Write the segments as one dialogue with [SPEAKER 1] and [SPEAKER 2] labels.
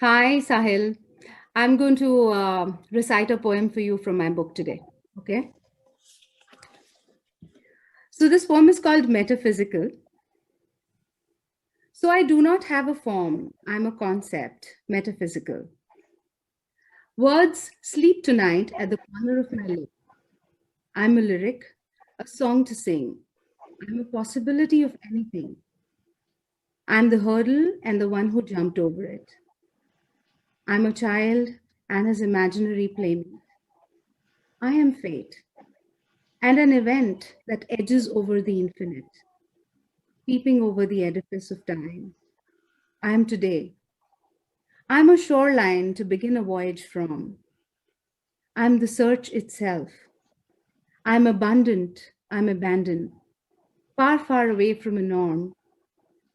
[SPEAKER 1] Hi, Sahil. I'm going to recite a poem for you from my book today. Okay. So, this poem is called Metaphysical. So, I do not have a form, I'm a concept, metaphysical. Words sleep tonight at the corner of my lip. I'm a lyric, a song to sing. I'm a possibility of anything. I'm the hurdle and the one who jumped over it. I'm a child and his imaginary playmate. I am fate and an event that edges over the infinite, peeping over the edifice of time. I am today. I am a shoreline to begin a voyage from. I am the search itself. I am abundant. I am abandoned. Far, far away from a norm.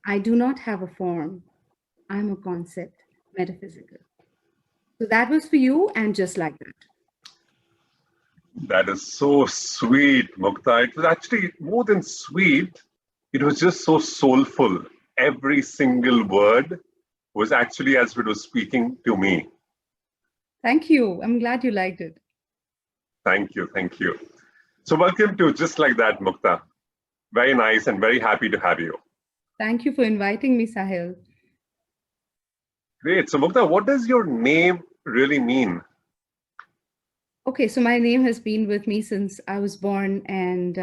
[SPEAKER 1] I do not have a form. I am a concept, metaphysical. So that was for you, and just like that.
[SPEAKER 2] That is so sweet, Mukta. It was actually more than sweet, it was just so soulful. Every single word was actually as if it was speaking to me.
[SPEAKER 1] Thank you. I'm glad you liked it.
[SPEAKER 2] Thank you, thank you. So, welcome to Just Like That, Mukta. Very nice and very happy to have you.
[SPEAKER 1] Thank you for inviting me, Sahil.
[SPEAKER 2] Great. So, Mukta, what does your name really mean?
[SPEAKER 1] Okay, so my name has been with me since I was born, and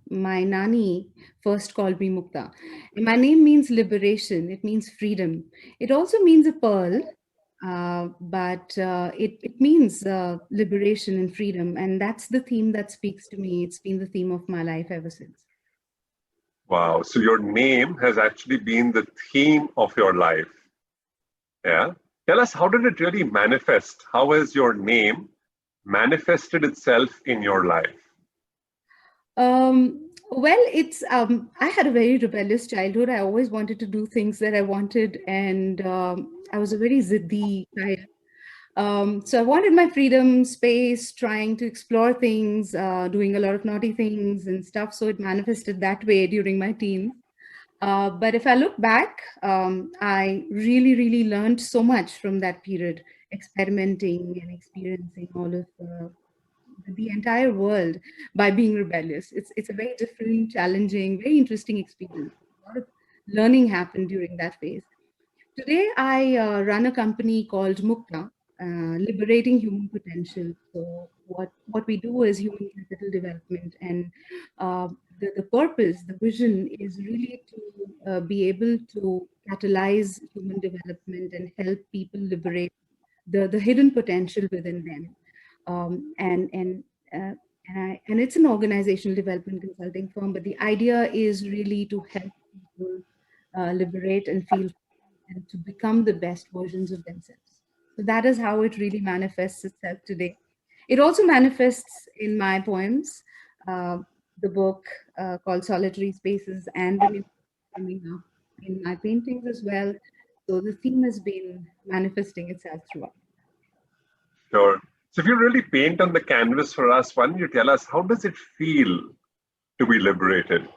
[SPEAKER 1] my nani first called me Mukta. And my name means liberation, it means freedom. It also means a pearl, but it means liberation and freedom. And that's the theme that speaks to me. It's been the theme of my life ever since.
[SPEAKER 2] Wow. So, your name has actually been the theme of your life. Yeah. Tell us, how did it really manifest? How has your name manifested itself in your life?
[SPEAKER 1] Well, it's I had a very rebellious childhood. I always wanted to do things that I wanted, and I was a very ziddy child. So I wanted my freedom, space, trying to explore things, doing a lot of naughty things and stuff. So it manifested that way during my teens. But if I look back, I really, really learned so much from that period, experimenting and experiencing all of the entire world by being rebellious. It's a very different, challenging, very interesting experience. A lot of learning happened during that phase. Today, I run a company called Mukta, liberating human potential. So, what we do is human capital development, and the purpose, the vision is really to be able to catalyze human development and help people liberate the hidden potential within them. And uh, and it's an organizational development consulting firm, but the idea is really to help people liberate and feel and to become the best versions of themselves. So that is how it really manifests itself today. It also manifests in my poems, uh, the book called Solitary Spaces, and the new coming up in my paintings as well. So the theme has been manifesting itself throughout.
[SPEAKER 2] Sure. So, if you really paint on the canvas for us, why don't you tell us how does it feel to be liberated?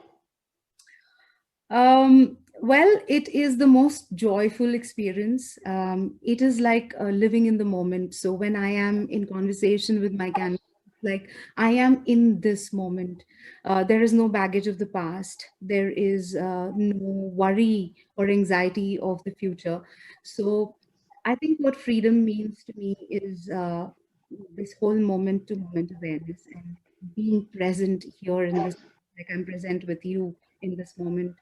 [SPEAKER 1] Well, it is the most joyful experience. It is like living in the moment. So when I am in conversation with my canvas, like I am in this moment. There is no baggage of the past. There is no worry or anxiety of the future. So I think what freedom means to me is this whole moment to moment awareness and being present here in this, like I'm present with you in this moment.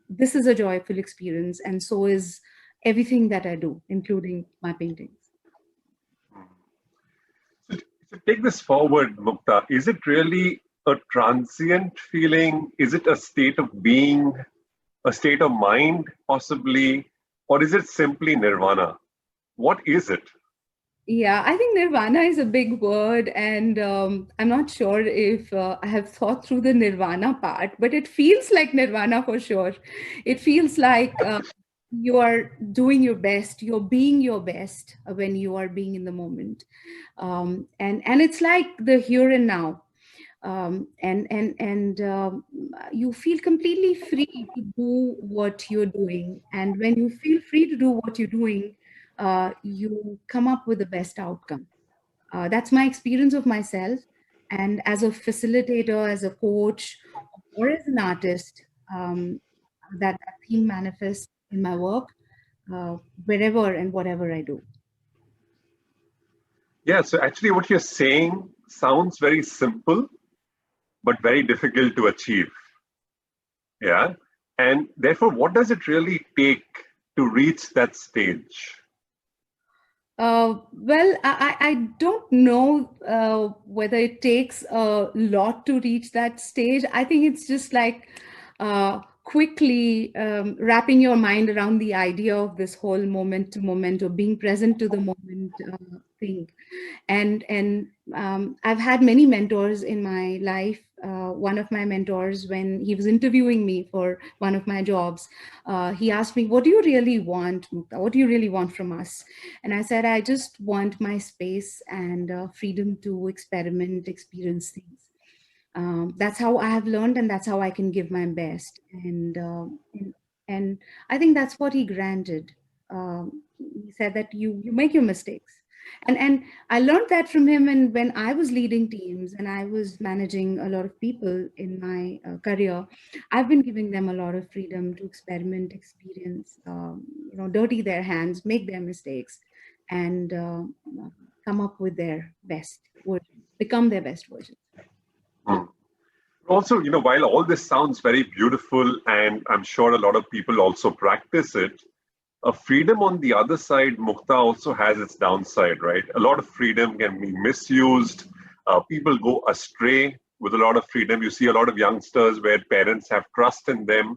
[SPEAKER 1] This is a joyful experience, and so is everything that I do, including my paintings.
[SPEAKER 2] So, take this forward, Mukta. Is it really a transient feeling? Is it a state of being, a state of mind, possibly? Or is it simply nirvana? What is it?
[SPEAKER 1] Yeah, I think nirvana is a big word, and I'm not sure if I have thought through the nirvana part, but it feels like nirvana for sure. It feels like you are doing your best, you're being your best when you are being in the moment, and it's like the here and now. And you feel completely free to do what you're doing, and when you feel free to do what you're doing, you come up with the best outcome. That's my experience of myself. And as a facilitator, as a coach, or as an artist, that theme manifests in my work, uh, wherever and whatever I do.
[SPEAKER 2] Yeah, so actually, what you're saying sounds very simple, but very difficult to achieve. Yeah. And therefore, what does it really take to reach that stage?
[SPEAKER 1] Well, I don't know whether it takes a lot to reach that stage. I think it's just like quickly wrapping your mind around the idea of this whole moment to moment, or being present to the moment thing. And I've had many mentors in my life. One of my mentors, when he was interviewing me for one of my jobs, he asked me, "What do you really want, Mukta? What do you really want from us?" And I said, "I just want my space and freedom to experiment, experience things." That's how I have learned, and that's how I can give my best. And I think that's what he granted. He said that you make your mistakes, and I learned that from him. And when I was leading teams and I was managing a lot of people in my career, I've been giving them a lot of freedom to experiment, experience, dirty their hands, make their mistakes, and come up with their best version, become their best version.
[SPEAKER 2] Hmm. Also, while all this sounds very beautiful, and I'm sure a lot of people also practice it, freedom on the other side, Mukta, also has its downside, right? A lot of freedom can be misused. People go astray with a lot of freedom. You see a lot of youngsters where parents have trust in them.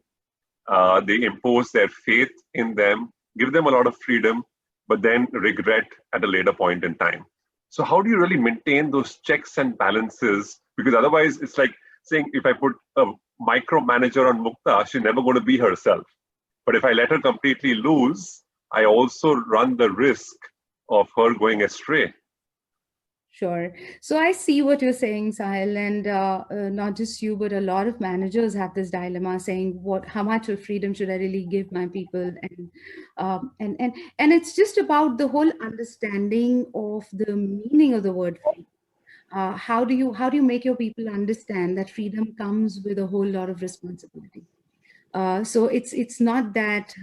[SPEAKER 2] They impose their faith in them, give them a lot of freedom, but then regret at a later point in time. So, how do you really maintain those checks and balances? Because otherwise, it's like saying if I put a micromanager on Mukta, she's never going to be herself. But if I let her completely loose, I also run the risk of her going astray.
[SPEAKER 1] Sure. So I see what you're saying, Sahil, and not just you, but a lot of managers have this dilemma saying, how much of freedom should I really give my people? And it's just about the whole understanding of the meaning of the word free. How do you make your people understand that freedom comes with a whole lot of responsibility? So it's not that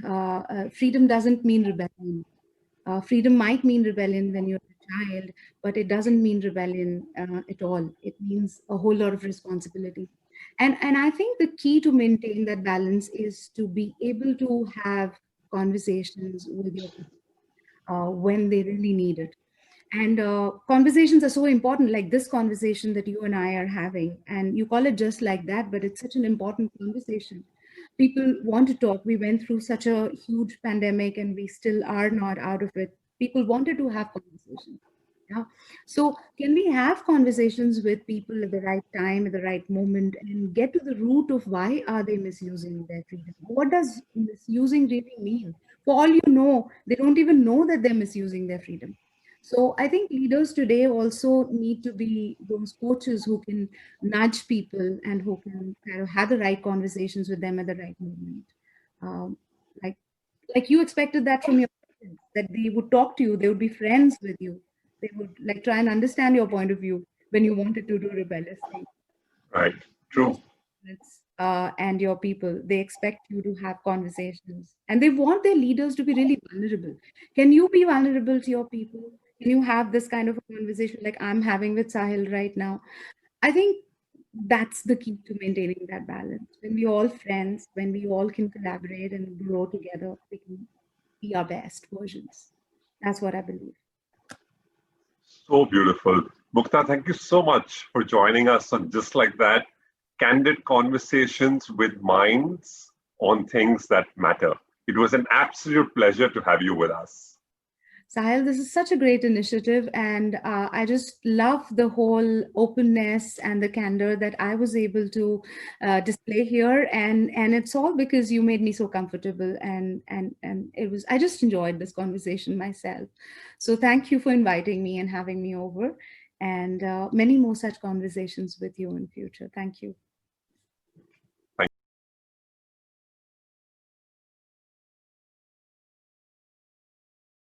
[SPEAKER 1] freedom doesn't mean rebellion. Freedom might mean rebellion when you're a child, but it doesn't mean rebellion at all. It means a whole lot of responsibility. And I think the key to maintain that balance is to be able to have conversations with your people when they really need it. And conversations are so important, like this conversation that you and I are having. And you call it just like that, but it's such an important conversation. People want to talk. We went through such a huge pandemic and we still are not out of it. People wanted to have conversations. Yeah. So can we have conversations with people at the right time, at the right moment, and get to the root of why are they misusing their freedom? What does misusing really mean? For all you know, they don't even know that they're misusing their freedom. So I think leaders today also need to be those coaches who can nudge people and who can kind of have the right conversations with them at the right moment. Um, like like you expected that from your parents, that they would talk to you, they would be friends with you, they would like try and understand your point of view when you wanted to do rebellious things.
[SPEAKER 2] Right.
[SPEAKER 1] Most
[SPEAKER 2] True.
[SPEAKER 1] parents, and your people, they expect you to have conversations and they want their leaders to be really vulnerable. Can you be vulnerable to your people? Can you have this kind of a conversation like I'm having with Sahil right now? I think that's the key to maintaining that balance. When we all friends, when we all can collaborate and grow together, we can be our best versions. That's what I believe.
[SPEAKER 2] So beautiful. Mukta, thank you so much for joining us on Just Like That, candid conversations with minds on things that matter. It was an absolute pleasure to have you with us.
[SPEAKER 1] Sahil, this is such a great initiative, and I just love the whole openness and the candor that I was able to display here, and it's all because you made me so comfortable, and it was I just enjoyed this conversation myself. So thank you for inviting me and having me over, and many more such conversations with you in future. Thank you.